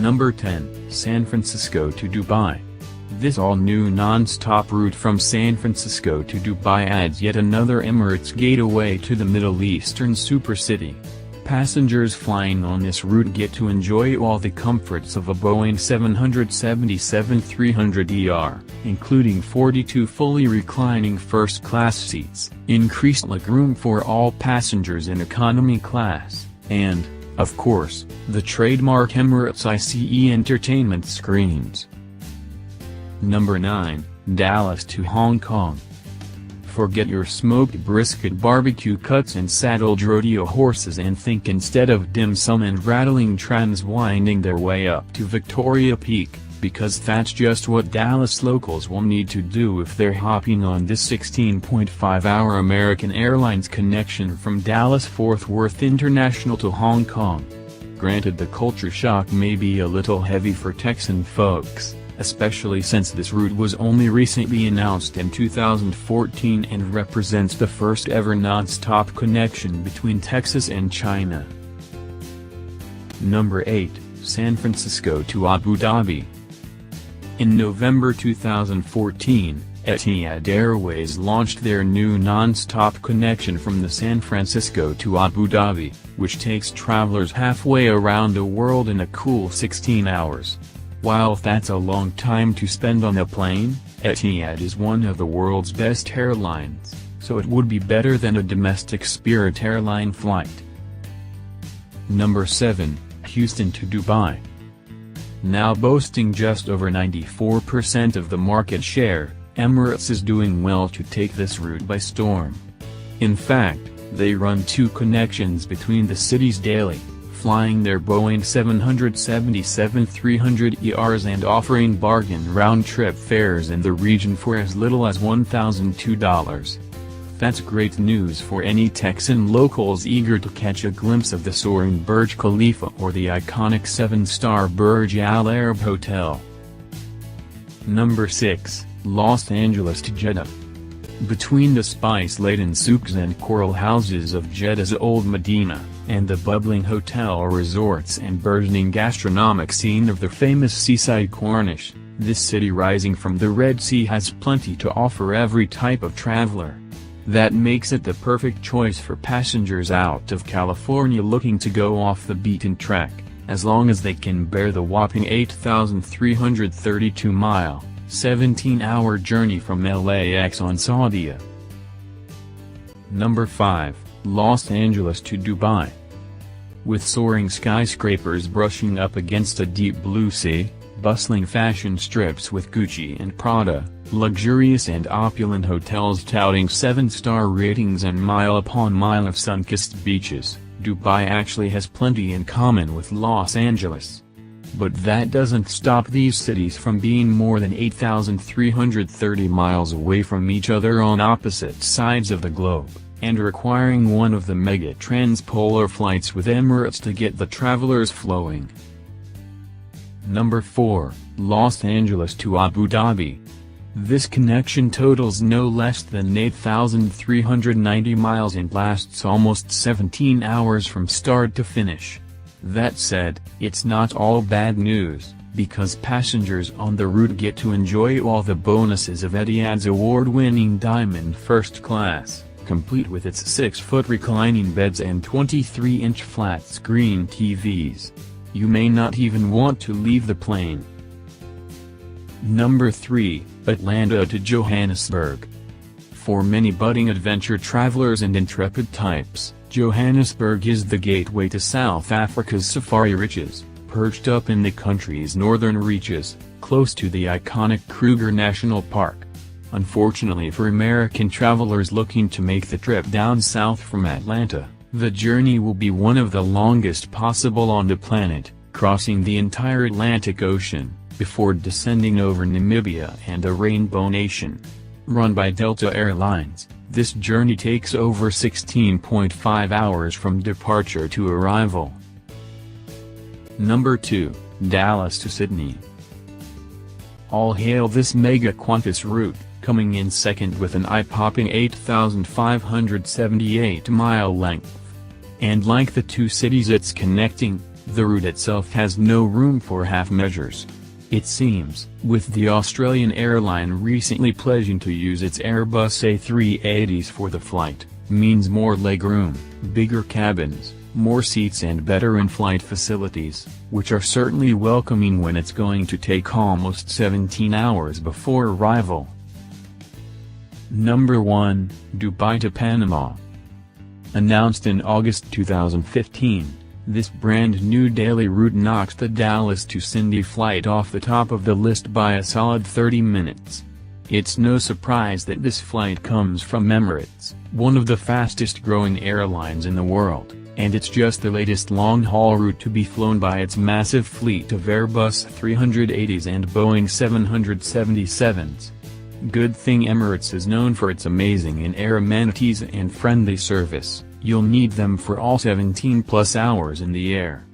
Number 10, San Francisco to Dubai. This all-new non-stop route from San Francisco to Dubai adds yet another Emirates gateway to the Middle Eastern supercity. Passengers flying on this route get to enjoy all the comforts of a Boeing 777-300ER, including 42 fully reclining first-class seats, increased legroom for all passengers in economy class, and, of course, the trademark Emirates ICE entertainment screens. Number 9, Dallas to Hong Kong. Forget your smoked brisket barbecue cuts and saddled rodeo horses and think instead of dim sum and rattling trams winding their way up to Victoria Peak, because that's just what Dallas locals will need to do if they're hopping on this 16.5-hour American Airlines connection from Dallas-Fort Worth International to Hong Kong. Granted, the culture shock may be a little heavy for Texan folks, especially since this route was only recently announced in 2014 and represents the first ever non-stop connection between Texas and China. Number 8, San Francisco to Abu Dhabi. In November 2014, Etihad Airways launched their new non-stop connection from the San Francisco to Abu Dhabi, which takes travelers halfway around the world in a cool 16 hours. While that's a long time to spend on a plane, Etihad is one of the world's best airlines, so it would be better than a domestic Spirit airline flight. Number 7, Houston to Dubai. Now boasting just over 94% of the market share, Emirates is doing well to take this route by storm. In fact, they run 2 connections between the cities daily, flying their Boeing 777-300ERs and offering bargain round-trip fares in the region for as little as $1,002. That's great news for any Texan locals eager to catch a glimpse of the soaring Burj Khalifa or the iconic 7-star Burj Al Arab Hotel. Number 6, Los Angeles to Jeddah. Between the spice-laden souks and coral houses of Jeddah's Old Medina, and the bubbling hotel resorts and burgeoning gastronomic scene of the famous seaside Corniche, this city rising from the Red Sea has plenty to offer every type of traveler. That makes it the perfect choice for passengers out of California looking to go off the beaten track, as long as they can bear the whopping 8,332-mile, 17-hour journey from LAX on Saudia. Number 5, Los Angeles to Dubai. With soaring skyscrapers brushing up against a deep blue sea, bustling fashion strips with Gucci and Prada, luxurious and opulent hotels touting 7-star ratings and mile upon mile of sun-kissed beaches, Dubai actually has plenty in common with Los Angeles. But that doesn't stop these cities from being more than 8,330 miles away from each other on opposite sides of the globe, and requiring one of the mega transpolar flights with Emirates to get the travelers flowing. Number 4, Los Angeles to Abu Dhabi. This connection totals no less than 8,390 miles and lasts almost 17 hours from start to finish. That said, it's not all bad news, because passengers on the route get to enjoy all the bonuses of Etihad's award-winning Diamond First Class, complete with its 6-foot reclining beds and 23-inch flat-screen TVs. You may not even want to leave the plane. Number 3, Atlanta to Johannesburg. For many budding adventure travelers and intrepid types, Johannesburg is the gateway to South Africa's safari riches, perched up in the country's northern reaches, close to the iconic Kruger National Park. Unfortunately for American travelers looking to make the trip down south from Atlanta, the journey will be one of the longest possible on the planet, crossing the entire Atlantic Ocean, before descending over Namibia and the Rainbow Nation. Run by Delta Airlines, this journey takes over 16.5 hours from departure to arrival. Number 2, Dallas to Sydney. All hail this mega Qantas route, coming in second with an eye-popping 8,578-mile length. And like the 2 cities it's connecting, The route itself has no room for half measures. It seems, with the Australian airline recently pledging to use its Airbus A380s for the flight, means more legroom, bigger cabins, more seats and better in-flight facilities, which are certainly welcoming when it's going to take almost 17 hours before arrival. Number 1, Dubai to Panama. Announced in August 2015, this brand-new daily route knocks the Dallas to Sydney flight off the top of the list by a solid 30 minutes. It's no surprise that this flight comes from Emirates, one of the fastest-growing airlines in the world, and it's just the latest long-haul route to be flown by its massive fleet of Airbus 380s and Boeing 777s. Good thing Emirates is known for its amazing in-air amenities and friendly service. You'll need them for all 17+ hours in the air.